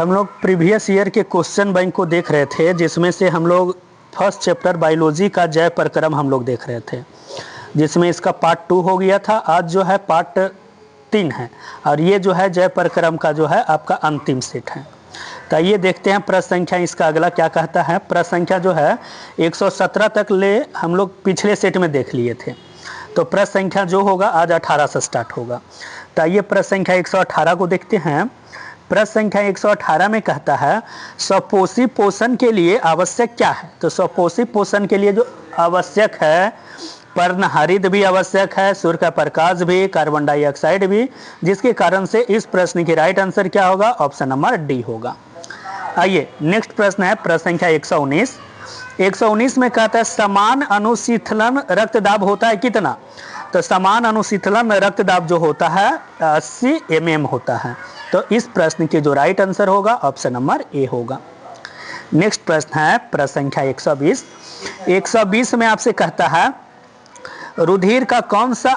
हम लोग previous year के क्वेश्चन बैंक को देख रहे थे, जिसमें से हम लोग फर्स्ट चैप्टर बायोलॉजी का जय प्रक्रम हम लोग देख रहे थे, जिसमें इसका पार्ट 2 हो गया था। आज जो है पार्ट 3 है और ये जो है जय प्रक्रम का जो है आपका अंतिम सेट है। तो ये देखते हैं प्रश्न संख्या इसका अगला क्या कहता है। प्रश्न संख्या जो है 117 तक ले हम लोग पिछले सेट में देख लिए थे, तो प्रश्न संख्या जो होगा आज 18 से स्टार्ट होगा। तो ये प्रश्न संख्या 118 को देखते हैं। प्रश्न संख्या 118 में कहता है स्वपोषी पोषण के लिए आवश्यक क्या है। तो स्वपोषी पोषण के लिए जो आवश्यक है, पर्णहरित भी आवश्यक है, सूर्य का प्रकाश भी, कार्बन डाइऑक्साइड भी, जिसके कारण से इस प्रश्न की राइट आंसर क्या होगा, ऑप्शन नंबर डी होगा। आइए नेक्स्ट प्रश्न है प्रश्न संख्या 119। 119 में कहता है समान अनुशीतलन रक्तदाब होता है कितना। तो समान अनुशीतलन रक्तदाब जो होता है 80 mm होता है। तो इस प्रश्न के जो राइट आंसर होगा ऑप्शन नंबर ए होगा। नेक्स्ट प्रश्न है प्रश्न संख्या 120। 120 में आपसे कहता है रुधिर का कौन सा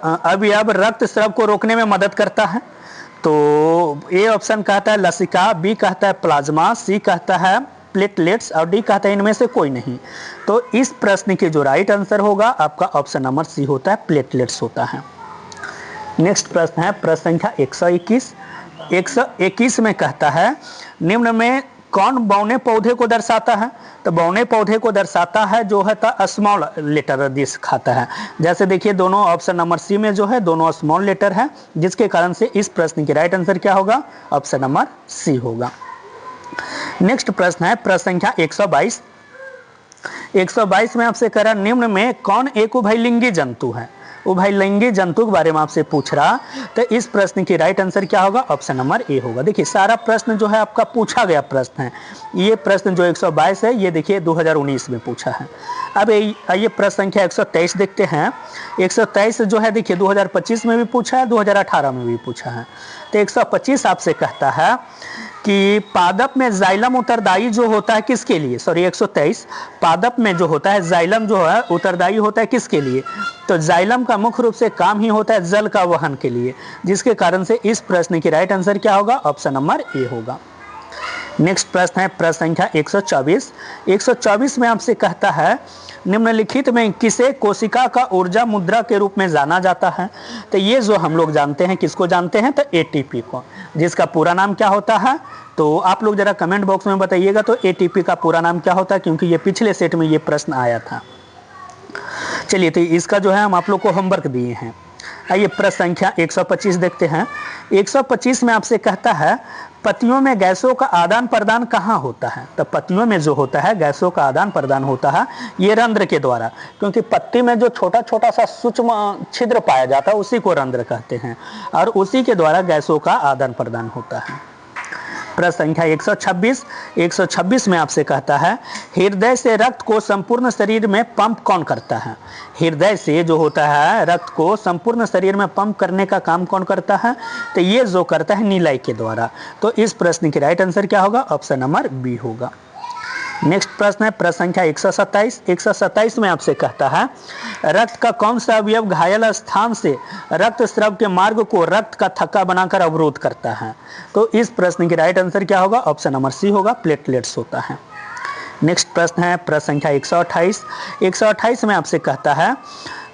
अवयव रक्तस्राव को रोकने में मदद करता है। तो ए ऑप्शन कहता है लसिका, बी कहता है प्लाज्मा, सी कहता है प्लेटलेट्स और डी कहता है इनमें से कोई नहीं। तो इस प्रश्न के जो राइट आंसर होगा आपका ऑप्शन नंबर सी होता है, प्लेटलेट्स होता है। नेक्स्ट प्रश्न है प्रश्न संख्या 121। 121 में कहता है निम्न में कौन बौने पौधे को दर्शाता है। तो बौने पौधे को दर्शाता है जो है स्मॉल लेटर दिखाता है। जैसे देखिए दोनों ऑप्शन नंबर सी में जो है दोनों स्मॉल लेटर है, जिसके कारण से इस प्रश्न की राइट आंसर क्या होगा, ऑप्शन नंबर सी होगा। नेक्स्ट प्रश्न है प्रश्न संख्या 122। 122 में आपसे कह रहा निम्न में कौन एक उभयलिंगी जंतु है। उभयलिंगी जंतु के बारे में आपसे पूछ रहा, तो इस प्रश्न की राइट आंसर क्या होगा, ऑप्शन नंबर ए होगा। देखिए सारा प्रश्न जो है आपका पूछा गया प्रश्न है। ये प्रश्न जो 122 है ये देखिए 2019 में पूछा है। अब ये प्रश्न संख्या 123 देखते हैं। 123 जो है देखिए 2025 में भी पूछा है, 2018 में भी पूछा है। तो 125 आपसे कहता है कि पादप में जाइलम उत्तरदायी जो होता है किसके लिए। सॉरी 123 पादप में जो होता है जाइलम जो है उत्तरदायी होता है किसके लिए। तो जाइलम का मुख्य रूप से काम ही होता है जल का वहन के लिए, जिसके कारण से इस प्रश्न की राइट आंसर क्या होगा, ऑप्शन नंबर ए होगा। नेक्स्ट प्रश्न है प्रश्न संख्या 124। 124 में आपसे कहता है निम्नलिखित में किसे कोशिका का ऊर्जा मुद्रा के रूप में जाना जाता है। तो ये जो हम लोग जानते हैं किसको जानते हैं, तो एटीपी को, जिसका पूरा नाम क्या होता है। तो आप लोग जरा कमेंट बॉक्स में बताइएगा तो एटीपी का पूरा नाम क्या होता है, क्योंकि ये पिछले सेट में ये प्रश्न आया था। चलिए तो इसका जो है हम आप लोग को होमवर्क दिए हैं। आइए प्रश्न संख्या 125 देखते हैं। 125 में आपसे कहता है पत्तियों में गैसों का आदान प्रदान कहाँ होता है। तो पत्तियों में जो होता है गैसों का आदान प्रदान होता है ये रंध्र के द्वारा, क्योंकि पत्ती में जो छोटा छोटा सा सूक्ष्म छिद्र पाया जाता है उसी को रंध्र कहते हैं, और उसी के द्वारा गैसों का आदान प्रदान होता है। प्रश्न संख्या 126। 126 में आपसे कहता है हृदय से रक्त को संपूर्ण शरीर में पंप कौन करता है। हृदय से जो होता है रक्त को संपूर्ण शरीर में पंप करने का काम कौन करता है। तो ये जो करता है नीलाई के द्वारा। तो इस प्रश्न की राइट आंसर क्या होगा, ऑप्शन नंबर बी होगा। नेक्स्ट प्रश्न है प्रश्न संख्या 127। 127 में आपसे कहता है रक्त का कौन सा अवयव घायल स्थान से रक्त स्राव के मार्ग को रक्त का थक्का बनाकर अवरोध करता है। तो इस प्रश्न की राइट आंसर क्या होगा, ऑप्शन नंबर सी होगा, प्लेटलेट्स होता है। नेक्स्ट प्रश्न है प्रश्न संख्या 128। 128 में आपसे कहता है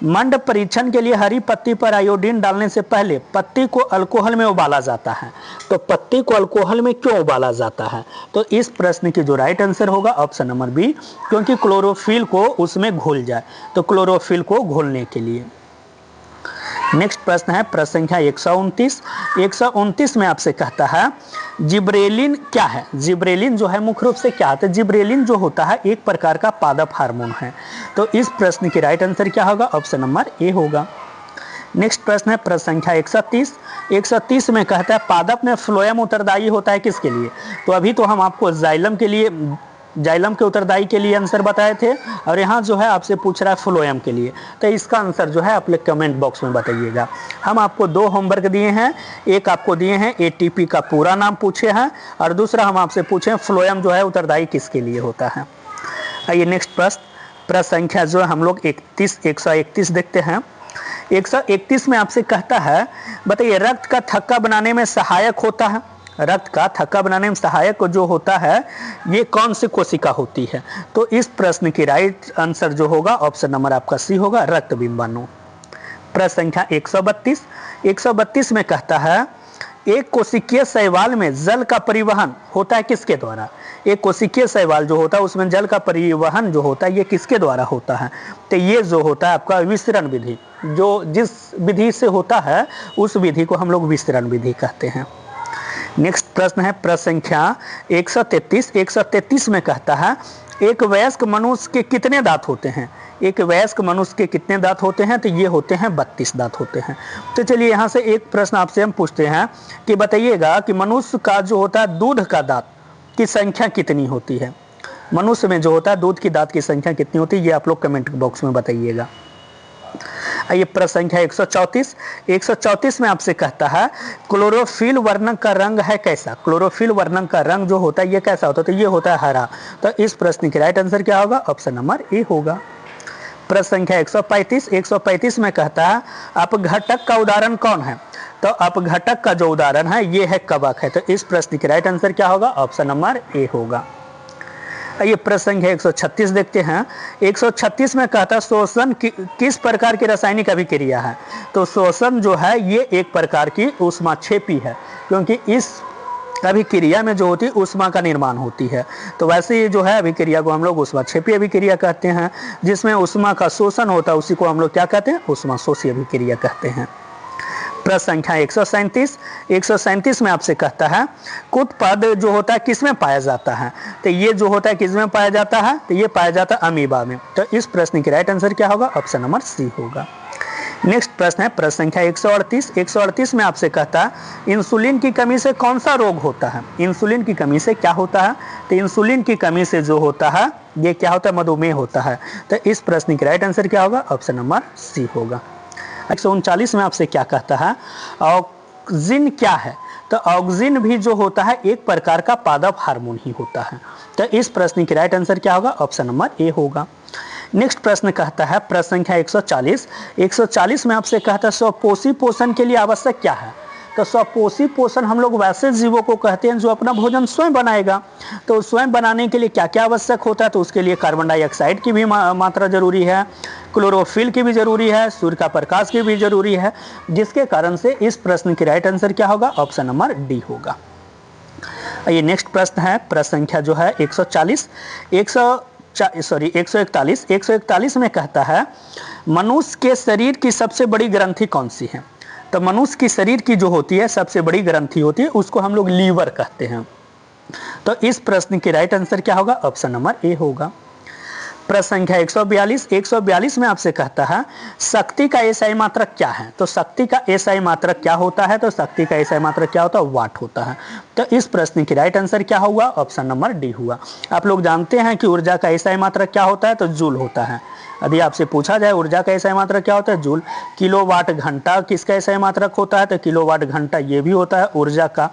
मंड परीक्षण के लिए हरी पत्ती पर आयोडीन डालने से पहले पत्ती को अल्कोहल में उबाला जाता है। तो पत्ती को अल्कोहल में क्यों उबाला जाता है। तो इस प्रश्न की जो राइट आंसर होगा ऑप्शन नंबर बी, क्योंकि क्लोरोफिल को उसमें घोल जाए, तो क्लोरोफिल को घोलने के लिए। नेक्स्ट प्रश्न है प्रश्न संख्या 129। 129 में आपसे कहता है जिब्रेलिन क्या है। जिब्रेलिन जो है मुख्य रूप से क्या है। जिब्रेलिन जो होता है एक प्रकार का पादप हार्मोन है। तो इस प्रश्न की राइट आंसर क्या होगा, ऑप्शन नंबर ए होगा। नेक्स्ट प्रश्न है प्रश्न संख्या 130। 130 में कहता है पादप में फ्लोएम उत्तरदायी होता है किसके लिए। तो अभी तो हम आपको जाइलम के उत्तरदायी के लिए आंसर बताए थे, और यहाँ जो है आपसे पूछ रहा है फ्लोएम के लिए। तो इसका आंसर जो है आप लोग कमेंट बॉक्स में बताइएगा। हम आपको 2 होमवर्क दिए हैं, एक आपको दिए हैं एटीपी का पूरा नाम पूछे हैं, और दूसरा हम आपसे पूछे फ्लोएम जो है उत्तरदायी किसके लिए होता है। आइए नेक्स्ट प्रश्न संख्या जो हम लोग 131 देखते हैं। 131 में आपसे कहता है बताइए रक्त का थक्का बनाने में सहायक होता है। रक्त का थक्का बनाने में सहायक जो होता है ये कौन सी कोशिका होती है? तो इस प्रश्न की राइट आंसर जो होगा ऑप्शन नंबर आपका सी होगा, रक्त बिंबाणु। प्रश्न संख्या 132, 132 में कहता है एक कोशिकीय शैवाल में जल का परिवहन होता है किसके द्वारा? एक कोशिकीय शैवाल जो होता है उसमें जल का परिवहन जो होता है ये किसके द्वारा होता है? तो ये जो होता है आपका विसरण विधि, जो जिस विधि से होता है उस विधि को हम लोग विसरण विधि कहते हैं। नेक्स्ट प्रश्न है प्रश्न संख्या 133, 133 में कहता है एक वयस्क मनुष्य के कितने दांत होते हैं? एक वयस्क मनुष्य के कितने दांत होते हैं? तो ये होते हैं 32 दांत होते हैं। तो चलिए यहाँ से एक प्रश्न आपसे हम पूछते हैं कि बताइएगा कि मनुष्य का जो होता है दूध का दांत की संख्या कितनी होती है? मनुष्य में जो होता है दूध की दांत की संख्या कितनी होती है ये आप लोग कमेंट बॉक्स में बताइएगा। आइए प्रश्न संख्या 134, 134 में आपसे कहता है क्लोरोफिल वर्णक का रंग है कैसा? क्लोरोफिल वर्णक का रंग जो होता है ये कैसा होता है? तो ये होता है हरा। तो इस प्रश्न की राइट आंसर क्या होगा? ऑप्शन नंबर ए होगा। प्रश्न संख्या 135, 135 में कहता है अपघटक का उदाहरण कौन है? तो अपघटक का जो उदाहरण है ये है कवक है। तो इस प्रश्न की राइट आंसर क्या होगा? ऑप्शन नंबर ए होगा। ये प्रश्न संख्या 136 देखते हैं। 136 में कहता है शोषण किस प्रकार की रासायनिक अभिक्रिया है? तो शोषण जो है ये एक प्रकार की ऊष्माक्षेपी है, क्योंकि इस अभिक्रिया में जो होती है ऊष्मा का निर्माण होती है। तो वैसे ये जो है अभिक्रिया को हम लोग ऊष्माक्षेपी अभिक्रिया कहते हैं, जिसमें ऊष्मा का शोषण होता है उसी को हम लोग क्या कहते हैं? ऊष्माशोषी अभिक्रिया कहते हैं। प्रश्न संख्या 137, 137 में आपसे कहता है कुट पद जो होता है किसमें पाया जाता है? तो ये जो होता है किसमें पाया जाता है? तो ये पाया जाता है अमीबा में। तो इस प्रश्न की राइट आंसर क्या होगा? ऑप्शन नंबर सी होगा। नेक्स्ट प्रश्न है प्रश्न संख्या 138, 138 में आपसे कहता है इंसुलिन की कमी से कौन सा रोग होता है? इंसुलिन की कमी से क्या होता है? तो इंसुलिन की कमी से जो होता है ये क्या होता है? मधुमेह होता है। तो इस प्रश्न की राइट आंसर क्या होगा? ऑप्शन नंबर सी होगा। 139 में आपसे क्या कहता है ऑक्सिन क्या है? तो ऑक्सिन भी जो होता है एक प्रकार का पादप हार्मोन ही होता है। तो इस प्रश्न की राइट आंसर क्या होगा? ऑप्शन नंबर ए होगा। नेक्स्ट प्रश्न कहता है प्रश्न संख्या 140, 140 में आपसे कहता है स्वपोषी पोषण के लिए आवश्यक क्या है? तो स्वपोषी पोषण हम लोग वैसे जीवों को कहते हैं जो अपना भोजन स्वयं बनाएगा। तो स्वयं बनाने के लिए क्या क्या आवश्यक होता है? तो उसके लिए कार्बन डाइऑक्साइड की भी मात्रा जरूरी है, क्लोरोफिल की भी जरूरी है, सूर्य का प्रकाश की भी जरूरी है, जिसके कारण से इस प्रश्न की राइट आंसर क्या होगा? ऑप्शन नंबर डी होगा। ये नेक्स्ट प्रश्न है प्रश्न संख्या जो है 141, 141 में कहता है मनुष्य के शरीर की सबसे बड़ी ग्रंथि कौन सी है? तो मनुष्य की शरीर की जो होती है सबसे बड़ी ग्रंथि होती है उसको हम लोग लीवर कहते हैं। तो इस प्रश्न की राइट आंसर क्या होगा? ऑप्शन नंबर ए होगा। प्रश्न संख्या 142, 142 में आपसे कहता है शक्ति का एसआई मात्रक क्या है? तो शक्ति का एसआई मात्रक क्या होता है? तो शक्ति का एसआई मात्रक क्या होता है? वाट होता है। तो इस प्रश्न की राइट आंसर क्या होगा? ऑप्शन नंबर डी हुआ। आप लोग जानते हैं कि ऊर्जा का एसआई मात्रक क्या होता है? तो जूल होता है। यदि आपसे पूछा जाए ऊर्जा का एसआई मात्रक क्या होता है? जूल। किलोवाट घंटा किसका एसआई मात्रक होता है? तो किलोवाट घंटा ये भी होता है ऊर्जा का।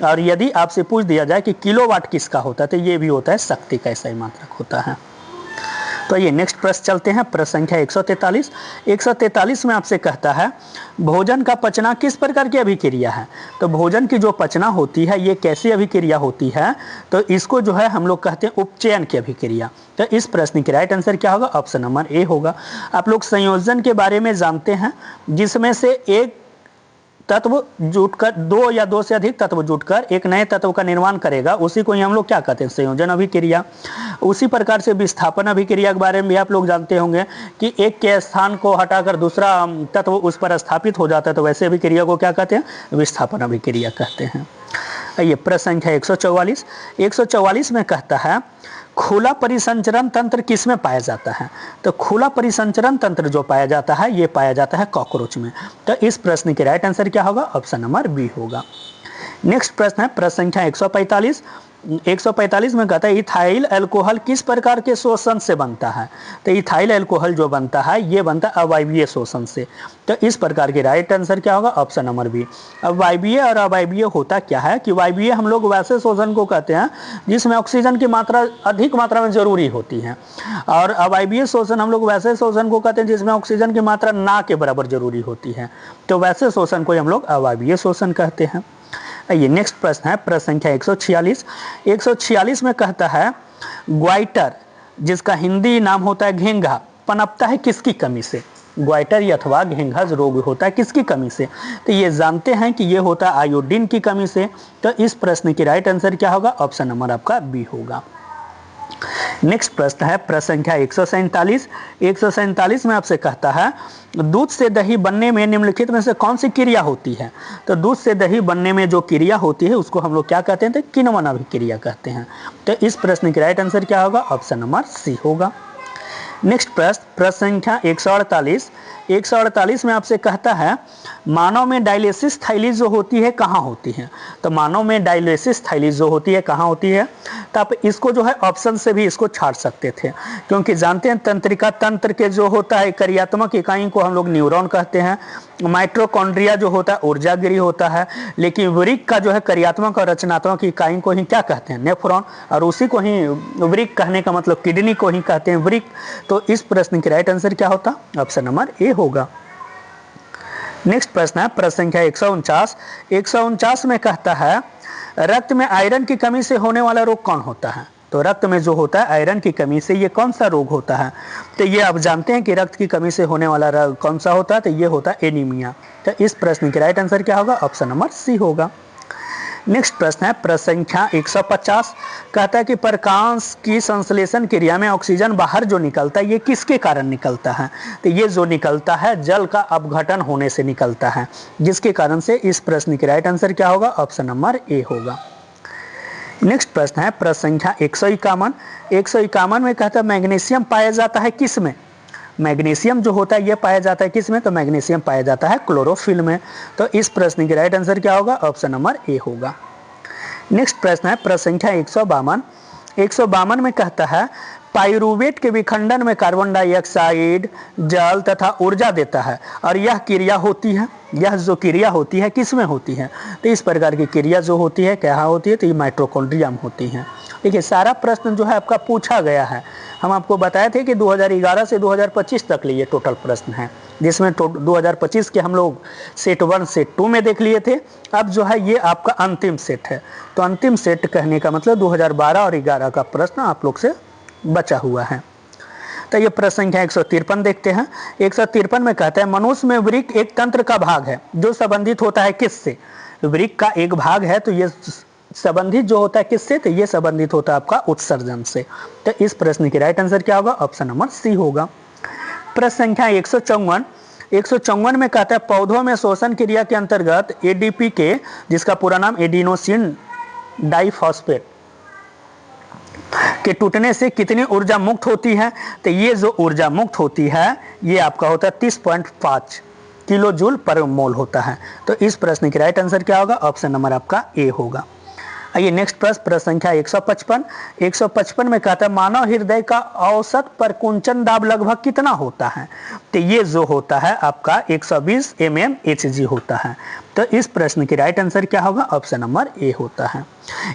और यदि आपसे पूछ दिया जाए कि किलोवाट किसका होता है? तो ये भी होता है शक्ति का एसआई मात्रक होता है। तो ये नेक्स्ट प्रश्न चलते हैं प्रश्न संख्या 143, 143 में आपसे कहता है भोजन का पचना किस प्रकार की अभिक्रिया है? तो भोजन की जो पचना होती है ये कैसी अभिक्रिया होती है? तो इसको जो है हम लोग कहते हैं उपचयन की अभिक्रिया। तो इस प्रश्न की राइट आंसर क्या होगा? ऑप्शन नंबर ए होगा। आप लोग संयोजन के बारे में जानते हैं जिसमें से एक तत्व जुटकर दो या दो से अधिक तत्व जुटकर एक नए तत्व का निर्माण करेगा, उसी को ही हम लोग क्या कहते हैं? संयोजन अभिक्रिया। उसी प्रकार से विस्थापन अभिक्रिया के बारे में भी आप लोग जानते होंगे कि एक के स्थान को हटाकर दूसरा तत्व उस पर स्थापित हो जाता है, तो वैसे अभिक्रिया को क्या कहते हैं? विस्थापन अभिक्रिया कहते हैं। ये प्रश्न संख्या 144, 144 में कहता है खुला परिसंचरण तंत्र किसमें पाया जाता है? तो खुला परिसंचरण तंत्र जो पाया जाता है ये पाया जाता है कॉकरोच में। तो इस प्रश्न की राइट आंसर क्या होगा? ऑप्शन नंबर बी होगा। नेक्स्ट प्रश्न है प्रश्न संख्या 145, 145 में कहता है इथाइल अल्कोहल किस प्रकार के शोषण से बनता है? तो इथाइल अल्कोहल जो बनता है ये बनता है अवायवीय शोषण से। तो इस प्रकार के राइट आंसर क्या होगा? Option number B. अवायवीय और अवायवीय होता क्या है कि वायवीय हम लोग वैसे शोषण को कहते हैं जिसमें ऑक्सीजन की मात्रा अधिक मात्रा में जरूरी होती है, और अवायवीय शोषण हम लोग वैसे शोषण को कहते हैं जिसमें ऑक्सीजन की मात्रा ना के बराबर जरूरी होती है। तो वैसे शोषण को हम लोग अवायवीय शोषण कहते हैं। आइए नेक्स्ट प्रश्न है प्रश्न संख्या 146। 146 में कहता है ग्वाइटर जिसका हिंदी नाम होता है घेंघा पनपता है किसकी कमी से? ग्वाइटर अथवा घेंघा रोग होता है किसकी कमी से? तो ये जानते हैं कि ये होता है आयोडीन की कमी से। तो इस प्रश्न की राइट आंसर क्या होगा? ऑप्शन नंबर आपका बी होगा। नेक्स्ट प्रश्न है प्रश्न संख्या 147। 147 में आपसे कहता है दूध से दही बनने में निम्नलिखित में से कौन सी क्रिया होती है? तो दूध से दही बनने में जो क्रिया होती है उसको हम लोग क्या कहते हैं? तो किण्वन अभिक्रिया कहते हैं। तो इस प्रश्न की राइट आंसर क्या होगा? ऑप्शन नंबर सी होगा। नेक्स्ट प्रश्न संख्या 148। 148 में आपसे कहता है मानव में डायलिसिस थैली जो होती है कहाँ होती है? तो मानव में डायलिसिस थैली जो होती है कहाँ होती है? तो आप इसको जो है ऑप्शन से भी इसको छाड़ सकते थे, क्योंकि जानते हैं तंत्रिका तंत्र के जो होता है कार्यात्मक इकाई को हम लोग न्यूरॉन कहते हैं, माइटोकॉन्ड्रिया जो होता है ऊर्जागिरी होता है, लेकिन वृक्क का जो है कार्यात्मक और रचनात्मक इकाई को ही क्या कहते हैं? नेफ्रॉन, और उसी को ही वृक्क कहने का मतलब किडनी को ही कहते हैं वृक्क। तो इस प्रश्न की राइट आंसर क्या होता? ऑप्शन नंबर ए होगा। नेक्स्ट प्रश्न है प्रश्न संख्या 149। 149 में कहता है रक्त में आयरन की कमी से होने वाला रोग कौन होता है? तो रक्त में जो होता है आयरन की कमी से ये कौन सा रोग होता है? तो ये आप जानते हैं कि रक्त की कमी से होने वाला रोग कौन सा होता है? तो ये होता है एनीमिया। तो इस प्रश्न की राइट आंसर क्या होगा? ऑप्शन नंबर सी होगा। नेक्स्ट प्रश्न है प्रश्न संख्या 150। कहता है कि प्रकाश की संश्लेषण क्रिया में ऑक्सीजन बाहर जो निकलता है ये किसके कारण निकलता है? तो ये जो निकलता है जल का अपघटन होने से निकलता है, जिसके कारण से इस प्रश्न की राइट आंसर क्या होगा? ऑप्शन नंबर ए होगा। नेक्स्ट प्रश्न है प्रश्न संख्या 151। 151 में कहता है मैग्नीशियम पाया जाता है किस में? मैग्नीशियम जो होता है ये पाया जाता है किस में? तो मैग्नीशियम पाया जाता है क्लोरोफिल में। तो इस प्रश्न की राइट आंसर क्या होगा? ऑप्शन नंबर ए होगा। नेक्स्ट प्रश्न है प्रश्न संख्या 152। 152 में कहता है पाइरूवेट के विखंडन में कार्बन डाइऑक्साइड जल तथा ऊर्जा देता है और यह क्रिया होती है, यह जो क्रिया होती है किस में होती है? तो इस प्रकार की क्रिया जो होती है क्या होती है? तो ये माइटोकॉन्ड्रिया में होती है। देखिए सारा प्रश्न जो है आपका पूछा गया है, हम आपको बताए थे कि 2011 से 2025 तक लिए टोटल प्रश्न है, जिसमें 2025 के हम लोग सेट 1 सेट 2 में देख लिए थे। अब जो है ये आपका अंतिम सेट है। तो अंतिम सेट कहने का मतलब 2012 और 11 का प्रश्न आप लोग से बचा हुआ है। तो ये प्रश्न संख्या 153 देखते हैं। 153 में कहता है मनुष्य में वृक्क एक तंत्र का भाग है जो संबंधित होता है किससे? वृक्क का एक भाग है तो ये संबंधित जो होता है किससे? तो ये संबंधित होता है आपका उत्सर्जन से। तो इस प्रश्न की राइट आंसर क्या होगा? ऑप्शन नंबर सी होगा। प्रश्न संख्या 154। 154 में कहता है पौधों में शोषण क्रिया के अंतर्गत एडीपी के, जिसका पूरा नाम एडिनोसिन डाइफॉस्फेट के टूटने से कितनी ऊर्जा मुक्त होती है? तो ये जो ऊर्जा मुक्त होती है ये आपका होता है 30.5 किलो जूल पर मोल होता है। तो इस प्रश्न की राइट आंसर क्या होगा? ऑप्शन नंबर आपका ए होगा। आइए नेक्स्ट प्रश्न संख्या 155। 155 में कहता है मानव हृदय का औसत परकुंचन दाब लगभग कितना होता है? तो ये जो होता है आपका 120 mmHg होता है। तो इस प्रश्न की राइट आंसर क्या होगा? ऑप्शन नंबर ए होता है।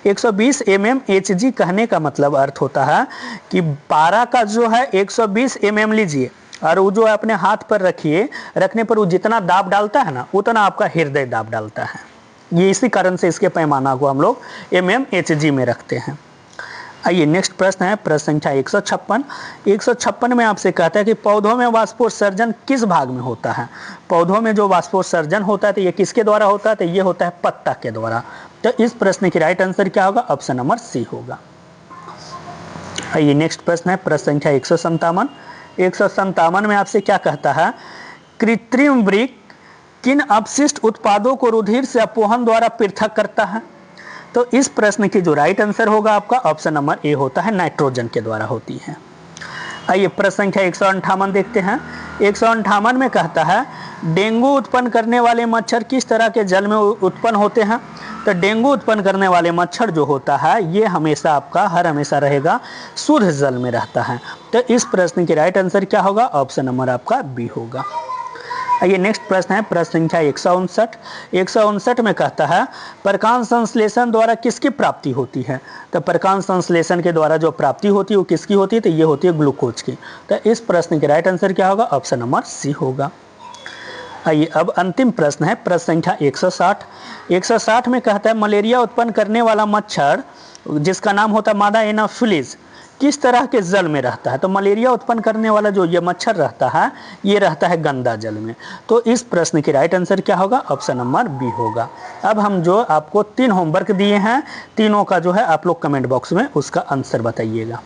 120 mmHg कहने का मतलब अर्थ होता है कि पारा का जो है 120 mm लीजिए और वो जो अपने हाथ पर रखिए, रखने पर वो जितना दाब डालता है ना उतना आपका हृदय दाब डालता है। ये इसी कारण से इसके पैमाना को हम लोग mmHg में रखते हैं। आइए नेक्स्ट प्रश्न है प्रश्न संख्या 156। 156 में आपसे कहता है कि पौधों में वाष्पोत्सर्जन किस भाग में होता है? पौधों में जो वाष्पोत्सर्जन होता है तो ये किसके द्वारा होता है? तो ये होता है पत्ता के द्वारा। तो इस प्रश्न की राइट आंसर क्या होगा? ऑप्शन नंबर सी होगा। आइए नेक्स्ट प्रश्न है प्रश्न संख्या 157। 157 में आपसे क्या कहता है कृत्रिम वृक्क किन अपशिष्ट उत्पादों को रुधिर से अपोहन द्वारा पृथक करता है? तो इस प्रश्न की जो राइट आंसर होगा आपका ऑप्शन नंबर ए होता है, नाइट्रोजन के द्वारा होती है। आइए प्रश्न संख्या 158 देखते हैं। 158 में कहता है डेंगू उत्पन्न करने वाले मच्छर किस तरह के जल में उत्पन्न होते हैं? तो डेंगू उत्पन्न करने वाले मच्छर जो होता है ये हमेशा आपका हर हमेशा रहेगा शुद्ध जल में रहता है। तो इस प्रश्न की राइट आंसर क्या होगा? ऑप्शन नंबर आपका बी होगा। आइए नेक्स्ट प्रश्न है प्रश्न संख्या 159। 159 में कहता है प्रकाश संश्लेषण द्वारा किसकी प्राप्ति होती है? तो प्रकाश संश्लेषण के द्वारा जो प्राप्ति होती है वो किसकी होती है? तो ये होती है ग्लूकोज की। तो इस प्रश्न की राइट आंसर क्या होगा? ऑप्शन नंबर सी होगा। आइए अब अंतिम प्रश्न है, प्रश्न संख्या 160। 160 में कहता है मलेरिया उत्पन्न करने वाला मच्छर जिसका नाम होता है मादा एनाफिलिस किस तरह के जल में रहता है। तो मलेरिया उत्पन्न करने वाला जो ये मच्छर रहता है ये रहता है गंदा जल में। तो इस प्रश्न की राइट आंसर क्या होगा, ऑप्शन नंबर बी होगा। अब हम जो आपको 3 होमवर्क दिए हैं, तीनों का जो है आप लोग कमेंट बॉक्स में उसका आंसर बताइएगा।